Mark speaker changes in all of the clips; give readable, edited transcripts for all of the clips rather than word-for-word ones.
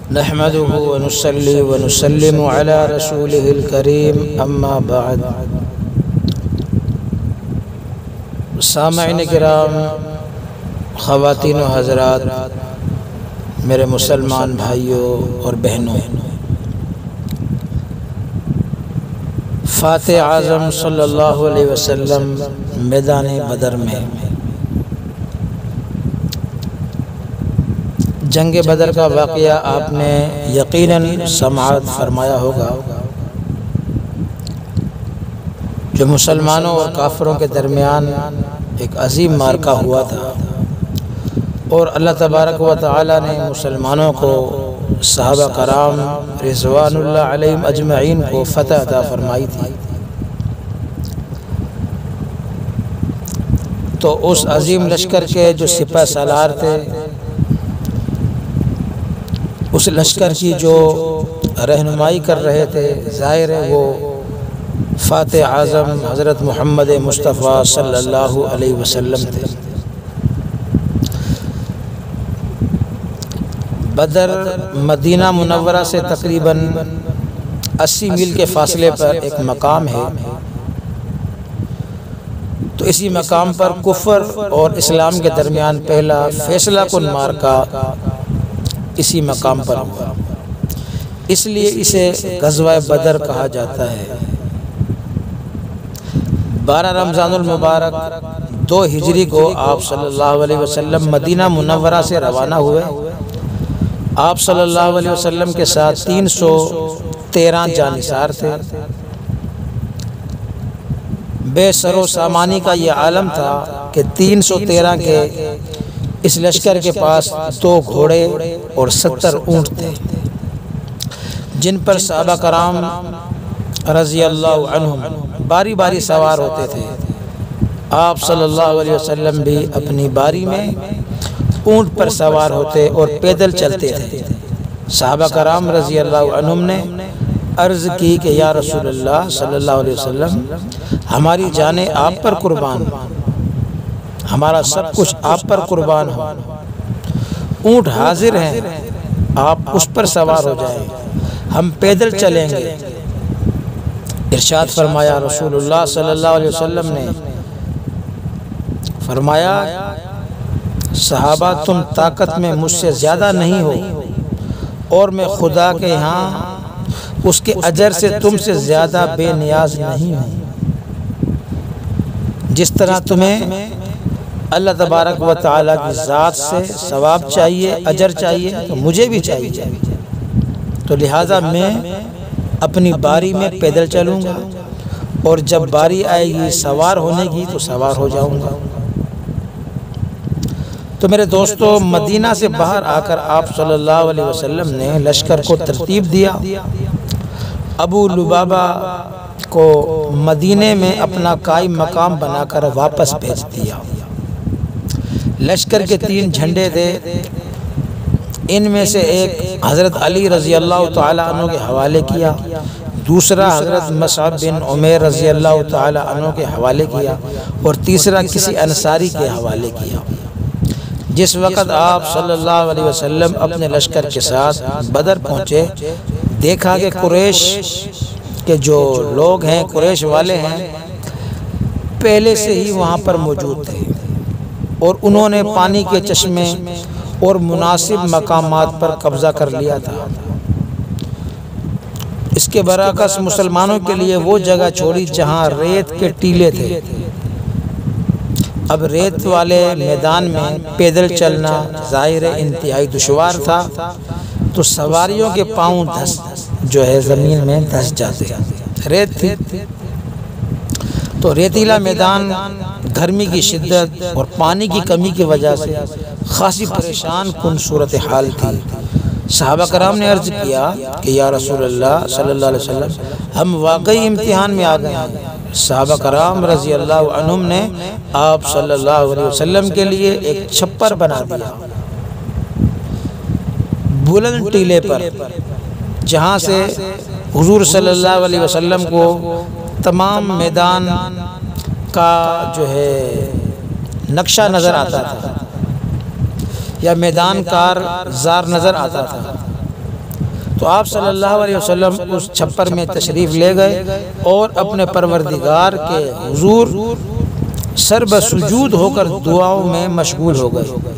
Speaker 1: نحمده ونصلي ونسلم على رسوله الكريم اما بعد۔ سامعین کرام، خواتین و حضرات، میرے مسلمان بھائیوں اور بہنوں، فاتح اعظم صلی اللہ علیہ وسلم میدان بدر میں جنگ بدر کا واقعہ آپ نے یقیناً سماعت فرمایا ہوگا، جو مسلمانوں اور کافروں کے درمیان ایک عظیم معرکہ ہوا تھا، اور اللہ تبارک و تعالی نے مسلمانوں کو صحابہ کرام رضوان اللہ علیہم اجمعین کو فتح عطا فرمائی تھی۔ تو اس عظیم لشکر کے جو سپہ سالار تھے، اس لشکر کی جو رہنمائی کر رہے تھے، ظاہر ہے وہ فاتح اعظم حضرت محمد مصطفیٰ صلی اللہ علیہ وسلم تھے۔ بدر مدینہ منورہ سے تقریباً 80 میل کے فاصلے پر ایک مقام ہے، تو اسی مقام پر کفر اور اسلام کے درمیان پہلا فیصلہ کن معرکہ اسی مقام پر ہوا، اس لیے اسے غزوہ بدر کہا جاتا ہے۔ 12 رمضان المبارک 2 ہجری کو آپ صلی اللہ علیہ وسلم مدینہ منورہ سے روانہ ہوئے۔ آپ صلی اللہ علیہ وسلم کے ساتھ 313 جانثار تھے۔ بے سر و سامانی کا یہ عالم تھا کہ 313 کے اس لشکر کے پاس 2 گھوڑے اور 70 اونٹ تھے، جن پر صحابہ کرام رضی اللہ عنہم باری باری سوار ہوتے تھے۔ آپ صلی اللہ علیہ وسلم بھی اپنی باری میں اونٹ پر سوار ہوتے اور پیدل چلتے تھے۔ صحابہ کرام رضی اللہ عنہم نے عرض کی کہ یا رسول اللہ صلی اللہ علیہ وسلم، ہماری جانیں آپ پر قربان، ہمارا سب کچھ آپ پر قربان ہو، اونٹ حاضر ہیں، آپ اس پر سوار ہو جائیں، ہم پیدل چلیں گے۔ ارشاد فرمایا رسول اللہ صلی اللہ علیہ وسلم نے، فرمایا صحابہ تم طاقت میں مجھ سے زیادہ نہیں ہو، اور میں خدا کے ہاں اس کے اجر سے تم سے زیادہ بے نیاز نہیں ہوں۔ جس طرح تمہیں اللہ تبارک و تعالیٰ کی ذات سے ثواب چاہیے، اجر چاہیے، تو مجھے بھی چاہیے، تو لہٰذا میں اپنی باری میں پیدل چلوں گا، اور جب باری آئے گی سوار ہونے کی تو سوار ہو جاؤں گا۔ تو میرے دوستو، مدینہ سے باہر آ کر آپ صلی اللہ علیہ وسلم نے لشکر کو ترتیب دیا۔ ابو لبابہ کو مدینے میں اپنا قائم مقام بنا کر واپس بھیج دیا۔ لشکر کے 3 جھنڈے تھے، ان میں سے ایک حضرت علی رضی اللہ تعالیٰ عنہ کے حوالے کیا، دوسرا حضرت مصعب بن عمیر رضی اللہ تعالیٰ عنہ کے حوالے کیا، اور تیسرا کسی انصاری کے حوالے کیا۔ جس وقت آپ صلی اللہ علیہ وسلم اپنے لشکر کے ساتھ بدر پہنچے، دیکھا کہ قریش کے جو لوگ ہیں، قریش والے ہیں، پہلے سے ہی وہاں پر موجود تھے، اور انہوں نے پانی کے چشمے اور مناسب مقامات پر قبضہ کر لیا تھا۔ اس کے برعکس مسلمانوں کے لیے وہ جگہ چھوڑی جہاں ریت کے ٹیلے تھے۔ اب ریت والے میدان میں پیدل چلنا ظاہر انتہائی دشوار تھا، تو سواریوں کے پاؤں جو ہے زمین میں دھس جاتے، ریت تھی۔ تو ریتیلا میدان گرمی کی شدت اور پانی کی کمی کی وجہ سے خاصی پریشان کن صورتحال تھی۔ صحابہ کرام نے عرض کیا کہ یا رسول اللہ صلی اللہ علیہ وسلم، ہم واقعی امتحان میں آ گئے ہیں۔ صحابہ کرام رضی اللہ عنہم نے آپ صلی اللہ علیہ وسلم کے لیے ایک چھپر بنا دیا بلند ٹیلے پر، جہاں سے حضور صلی اللہ علیہ وسلم کو تمام میدان کا جو ہے نقشہ نظر آتا تھا، یا میدان کار زار نظر آتا تھا۔ تو آپ صلی اللہ علیہ وسلم اس چھپر میں تشریف لے گئے اور اپنے پروردگار کے حضور سر بسجود ہو کر دعاؤں میں مشغول ہو گئے۔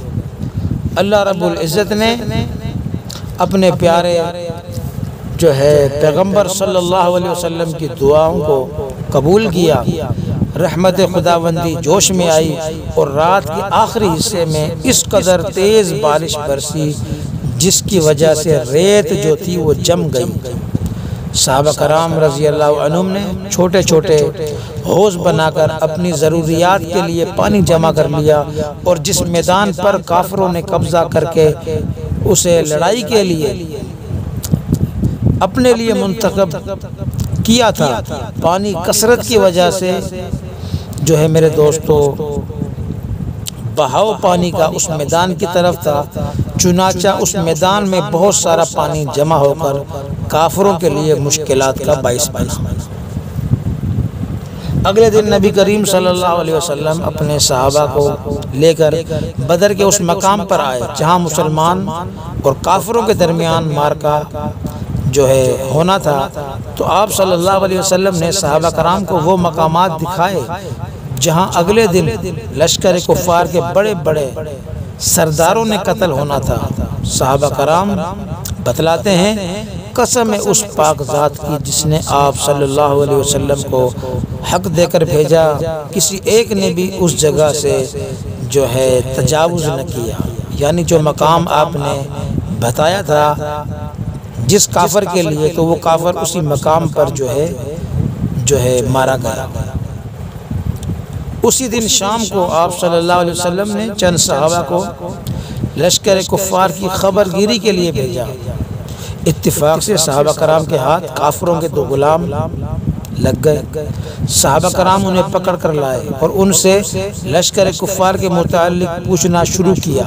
Speaker 1: اللہ رب العزت نے اپنے پیارے جو ہے پیغمبر صلی اللہ علیہ وسلم کی دعاؤں کو قبول کیا، رحمت خداوندی جوش میں آئی اور رات کے آخری حصے میں اس قدر تیز بارش برسی جس کی وجہ سے ریت جو تھی وہ جم گئی۔ صحابہ کرام رضی اللہ عنہم نے چھوٹے چھوٹے حوض بنا کر اپنی ضروریات کے لیے پانی جمع کر لیا، اور جس میدان پر کافروں نے قبضہ کر کے اسے لڑائی کے لیے اپنے لیے منتخب کیا تھا، پانی کثرت کی وجہ سے جو ہے میرے دوستو بہاؤ پانی کا اس میدان کی طرف تھا، چنانچہ اس میدان میں بہت سارا پانی جمع ہو کر کافروں کے لیے مشکلات کا باعث بنا۔ اگلے دن نبی کریم صلی اللہ علیہ وسلم اپنے صحابہ کو لے کر بدر کے اس مقام پر آئے جہاں مسلمان اور کافروں کے درمیان معرکہ جو ہے ہونا تھا۔ تو آپ صلی اللہ علیہ وسلم نے صحابہ کرام کو وہ مقامات دکھائے جہاں اگلے دن لشکر کفار کے بڑے بڑے سرداروں نے قتل ہونا تھا۔ صحابہ کرام بتلاتے ہیں، قسم اس پاک ذات کی جس نے آپ صلی اللہ علیہ وسلم کو حق دے کر بھیجا، کسی ایک نے بھی اس جگہ سے جو ہے تجاوز نہ کیا، یعنی جو مقام آپ نے بتایا تھا جس کافر کے لیے، تو وہ کافر اسی مقام پر جو ہے مارا گیا۔ اسی دن شام کو آپ صلی اللہ علیہ وسلم نے چند صحابہ کو لشکر کفار کی خبر گیری کے لیے بھیجا۔ اتفاق سے صحابہ کرام کے ہاتھ کافروں کے 2 غلام لگ گئے۔ صحابہ کرام انہیں پکڑ کر لائے اور ان سے لشکر کفار کے متعلق پوچھنا شروع کیا۔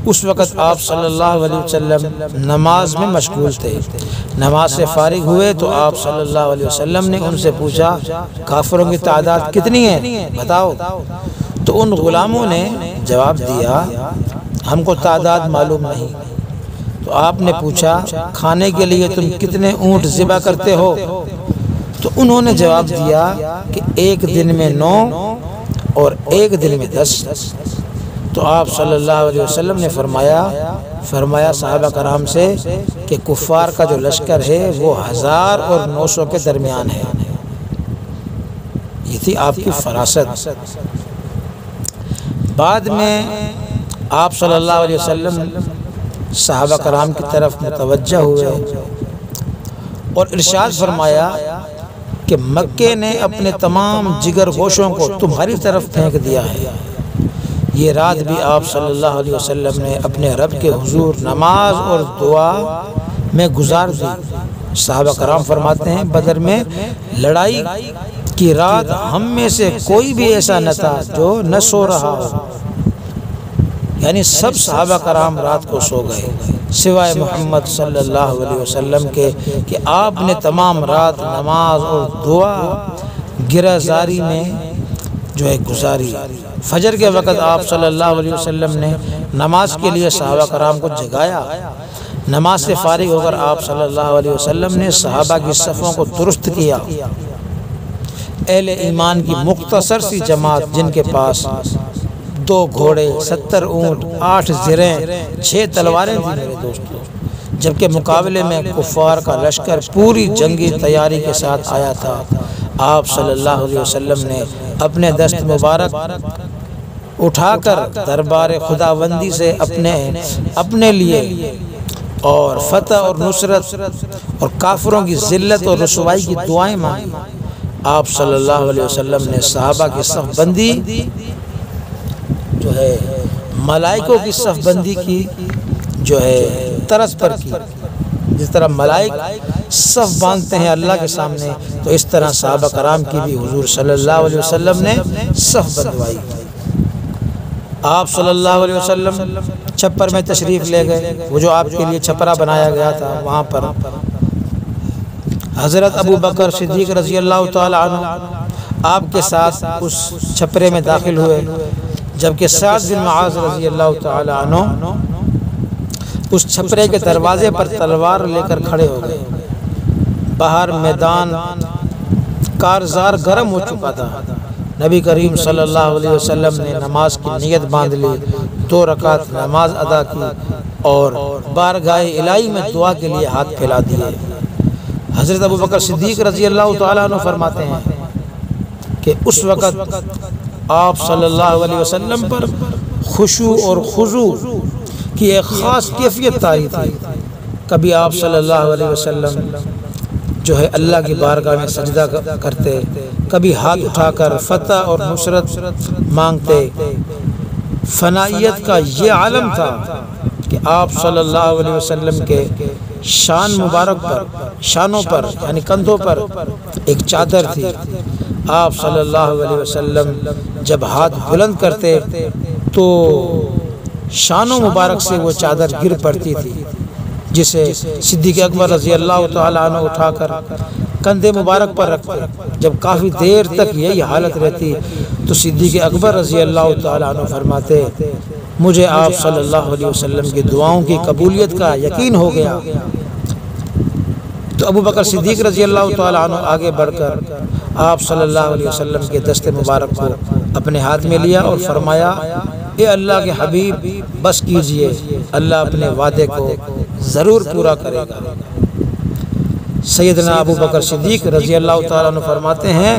Speaker 1: اس وقت آپ صلی اللہ علیہ وسلم نماز میں مشغول تھے۔ نماز سے فارغ ہوئے تو آپ صلی اللہ علیہ وسلم نے ان سے پوچھا، کافروں کی تعداد کتنی ہے بتاؤ؟ تو ان غلاموں نے جواب دیا، ہم کو تعداد معلوم نہیں۔ تو آپ نے پوچھا، کھانے کے لیے تم کتنے اونٹ ذبح کرتے ہو؟ تو انہوں نے جواب دیا کہ ایک دن میں 9 اور ایک دن میں 10۔ تو آپ صلی اللہ علیہ وسلم نے فرمایا صحابہ کرام سے کہ کفار کا جو لشکر ہے وہ 1000 اور 900 کے درمیان ہے۔ یہ تھی آپ کی فراست۔ بعد میں آپ صلی اللہ علیہ وسلم صحابہ کرام کی طرف متوجہ ہوئے اور ارشاد فرمایا کہ مکے نے اپنے تمام جگر گوشوں کو تمہاری طرف پھینک دیا ہے۔ یہ رات بھی آپ صلی اللہ علیہ وسلم نے اپنے رب کے حضور نماز اور دعا میں گزار دی۔ صحابہ کرام فرماتے ہیں، بدر میں لڑائی کی رات ہم میں سے کوئی بھی ایسا نہ تھا جو نہ سو رہا ہو، یعنی سب صحابہ کرام رات کو سو گئے سوائے محمد صلی اللہ علیہ وسلم کے کہ آپ نے تمام رات نماز اور دعا گرہ زاری میں جو ہے گزاری۔ فجر کے وقت آپ صلی اللہ علیہ وسلم نے نماز کے لیے صحابہ کرام کو جگایا۔ نماز سے فارغ ہو کر آپ صلی اللہ علیہ وسلم نے صحابہ کی صفوں کو درست کیا۔ اہل ایمان کی مختصر سی جماعت جن کے پاس 2 گھوڑے، 70 اونٹ، 8 زرہیں، 6 تلواریں تھیں میرے دوستو، جبکہ مقابلے میں کفار کا لشکر پوری جنگی تیاری کے ساتھ آیا تھا۔ آپ صلی اللہ علیہ وسلم نے اپنے دست مبارک اٹھا کر دربار خداوندی سے اپنے لیے اور فتح اور نصرت اور کافروں کی ذلت اور رسوائی کی دعائیں مانگی۔ آپ صلی اللہ علیہ وسلم نے صحابہ کی صف بندی جو ہے ملائکوں کی صف بندی کی جو ہے طرز پر کی۔ جس طرح ملائک صف باندھتے ہیں اللہ کے سامنے، تو اس طرح صحابہ کرام کی بھی حضور صلی اللہ علیہ وسلم نے صف بندھوائی۔ آپ صلی اللہ علیہ وسلم چھپر میں تشریف لے گئے، وہ جو آپ کے لیے چھپرا بنایا گیا تھا، وہاں پر حضرت ابو بکر صدیق رضی اللہ تعالی عنہ آپ کے ساتھ اس چھپرے میں داخل ہوئے، جبکہ سعد بن معاذ رضی اللہ تعالی عنہ اس چھپرے کے دروازے پر تلوار لے کر کھڑے ہو گئے۔ باہر میدان کارزار گرم ہو چکا تھا۔ نبی کریم صلی اللہ علیہ وسلم نے نماز کی نیت باندھ لی، 2 رکعت نماز ادا کی اور بارگاہ الہی میں دعا کے لیے ہاتھ پھیلا دیے۔ حضرت ابوبکر صدیق رضی اللہ تعالیٰ عنہ فرماتے ہیں کہ اس وقت آپ صلی اللہ علیہ وسلم پر خشوع اور خضوع کی ایک خاص کیفیت طاری تھی۔ کبھی آپ صلی اللہ علیہ وسلم جو ہے اللہ کی بارگاہ میں سجدہ کرتے، کبھی ہاتھ اٹھا کر فتح اور نصرت مانگتے۔ فنائیت کا یہ عالم تھا کہ آپ صلی اللہ علیہ وسلم کے شان مبارک پر، شانوں پر یعنی کندھوں پر ایک چادر تھی۔ آپ صلی اللہ علیہ وسلم جب ہاتھ بلند کرتے تو شانوں مبارک سے وہ چادر گر پڑتی تھی، جسے صدیق اکبر رضی اللہ تعالیٰ عنہ اٹھا کر کندھے مبارک پر رکھتے۔ جب کافی دیر تک یہی حالت رہتی تو صدیق اکبر رضی اللہ تعالیٰ عنہ فرماتے مجھے آپ صلی اللہ علیہ وسلم کی دعاؤں کی قبولیت کا یقین ہو گیا۔ تو ابو بکر صدیق رضی اللہ تعالیٰ عنہ آگے بڑھ کر آپ صلی اللہ علیہ وسلم کے دست مبارک کو اپنے ہاتھ میں لیا اور فرمایا اے اللہ کے حبیب بس کیجئے، اللہ اپنے وعدے کو ضرور پورا کرے گا۔ سیدنا ابو بکر صدیق رضی اللہ تعالیٰ عنہ فرماتے ہیں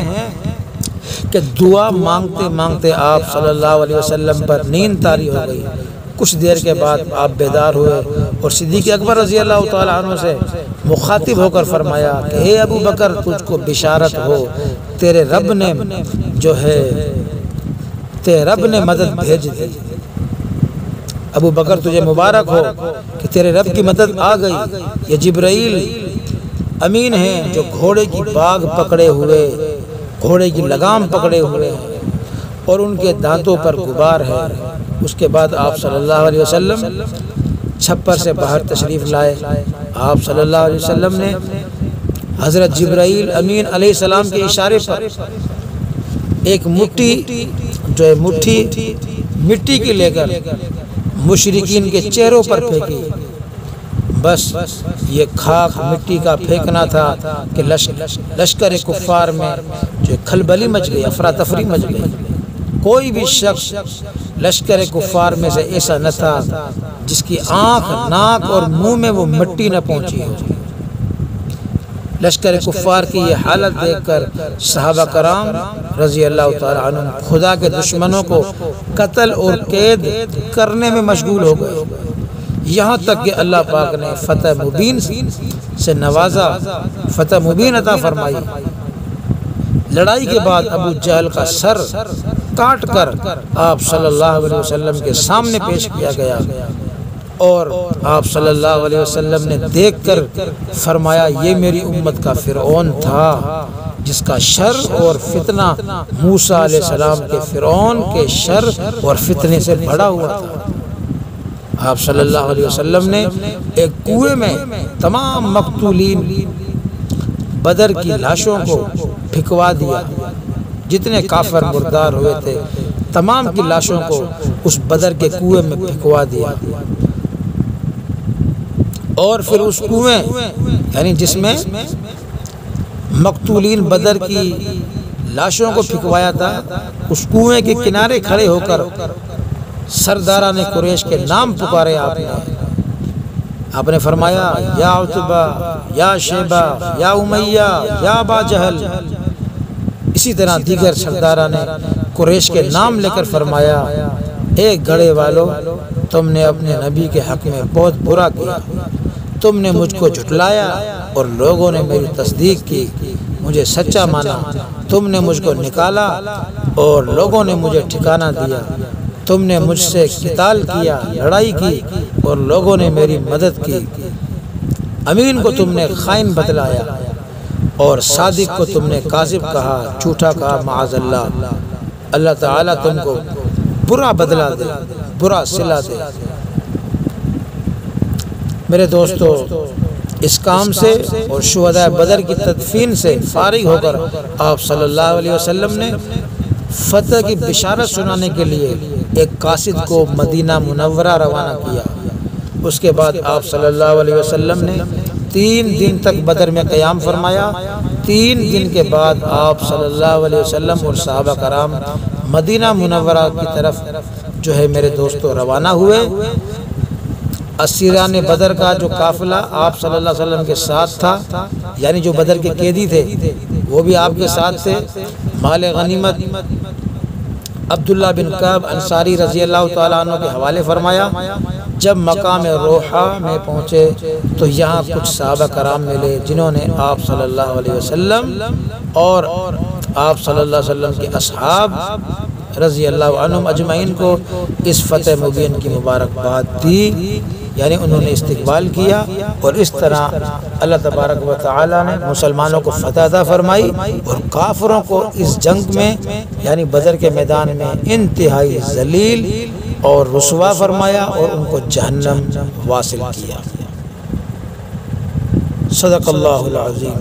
Speaker 1: کہ دعا مانگتے مانگتے آپ صلی اللہ علیہ وسلم پر نیند طاری ہو گئی۔ کچھ دیر کے بعد آپ بیدار ہوئے اور صدیق اکبر رضی اللہ تعالیٰ عنہ سے مخاطب ہو کر فرمایا کہ اے ابو بکر تجھ کو بشارت ہو، تیرے رب نے جو ہے تیرے رب نے مدد بھیج دی۔ ابو بکر تجھے مبارک ہو کہ تیرے رب کی مدد آ گئی۔ یہ جبرائیل امین ہیں جو گھوڑے کی باگ پکڑے ہوئے، گھوڑے کی لگام پکڑے ہوئے ہیں اور ان کے دانتوں پر غبار ہے۔ اس کے بعد آپ صلی اللہ علیہ وسلم چھپر سے باہر تشریف لائے۔ آپ صلی اللہ علیہ وسلم نے حضرت جبرائیل امین علیہ السلام کے اشارے پر ایک مٹھی جو ہے مٹی کی لے کر مشرکین کے چہروں پر پھینکی۔ بس یہ خاک مٹی کا پھینکنا تھا کہ لشکر کفار میں جو کھلبلی مچ گئی، افراتفری مچ گئی۔ کوئی بھی شخص لشکر کفار میں سے ایسا نہ تھا جس کی آنکھ، ناک اور منہ میں وہ مٹی نہ پہنچی ہو۔ لشکر کفار کی یہ حالت دیکھ کر صحابہ کرام رضی اللہ تعالیٰ عنہ خدا کے دشمنوں کو قتل اور قید کرنے میں مشغول ہو گئے، یہاں تک کہ اللہ پاک نے فتح مبین سے نوازا، فتح مبین عطا فرمائی۔ لڑائی کے بعد ابو جہل کا سر کاٹ کر آپ صلی اللہ علیہ وسلم کے سامنے پیش کیا گیا اور آپ صلی اللہ علیہ وسلم نے دیکھ کر فرمایا یہ میری امت کا فرعون تھا جس کا شر اور فتنہ موسیٰ علیہ السلام کے فرعون کے شر اور فتنے سے بڑا ہوا تھا۔ آپ صلی اللہ علیہ وسلم نے ایک کنویں میں تمام مقتولین بدر کی لاشوں کو پھینکوا دیا، جتنے کافر مردار ہوئے تھے تمام کی لاشوں کو اس بدر کے کنویں میں پھینکوا دیا، اور پھر اس کنویں یعنی جس میں مقتولین بدر کی لاشوں کو پھینکوایا تھا، اس کنویں کے کنارے کھڑے ہو کر سرداران قریش کے نام پکارے آپ نے فرمایا یا عتبہ، یا شیبہ، یا امیہ، یا ابا جہل۔ اسی طرح دیگر سرداران قریش کے نام لے کر فرمایا اے گڑھے والو، تم نے اپنے نبی کے حق میں بہت برا کیا، تم نے مجھ کو جھٹلایا اور لوگوں نے میری تصدیق کی، مجھے سچا مانا، تم نے مجھ کو نکالا اور لوگوں نے مجھے ٹھکانہ دیا، تم نے مجھ سے قتال کیا، لڑائی کی اور لوگوں نے میری مدد کی، امین کو تم نے خائن بتلایا اور صادق کو تم نے کاذب کہا، جھوٹا کہا، معاذ اللہ۔ اللہ تعالیٰ تم کو برا بدلہ دے، برا صلہ دے۔ میرے دوستو، اس کام سے اور شہداء بدر کی تدفین سے فارغ ہو کر آپ صلی اللہ علیہ وسلم نے فتح کی بشارت سنانے کے لیے ایک قاصد کو مدینہ منورہ روانہ کیا۔ اس کے بعد آپ صلی اللہ علیہ وسلم نے 3 دن تک بدر میں قیام فرمایا۔ 3 دن کے بعد آپ صلی اللہ علیہ وسلم اور صحابہ کرام مدینہ منورہ کی طرف جو ہے میرے دوستو روانہ ہوئے۔ اسیران بدر کا جو قافلہ آپ صلی اللہ علیہ وسلم کے ساتھ تھا، یعنی جو بدر کے قیدی تھے وہ بھی آپ کے ساتھ تھے۔ مال غنیمت عبداللہ بن کعب انصاری رضی اللہ تعالیٰ عنہ کے حوالے فرمایا۔ جب مقام روحہ میں پہنچے تو یہاں کچھ صحابہ کرام ملے جنہوں نے آپ صلی اللہ علیہ وسلم اور آپ صلی اللہ علیہ وسلم کے اصحاب رضی اللہ عنہم اجمعین کو اس فتح مبین کی مبارکباد دی، یعنی انہوں نے استقبال کیا، اور اس طرح اللہ تبارک و تعالی نے مسلمانوں کو فتح عطا فرمائی اور کافروں کو اس جنگ میں یعنی بدر کے میدان میں انتہائی ذلیل اور رسوا فرمایا اور ان کو جہنم واصل کیا۔ صدق اللہ العظیم۔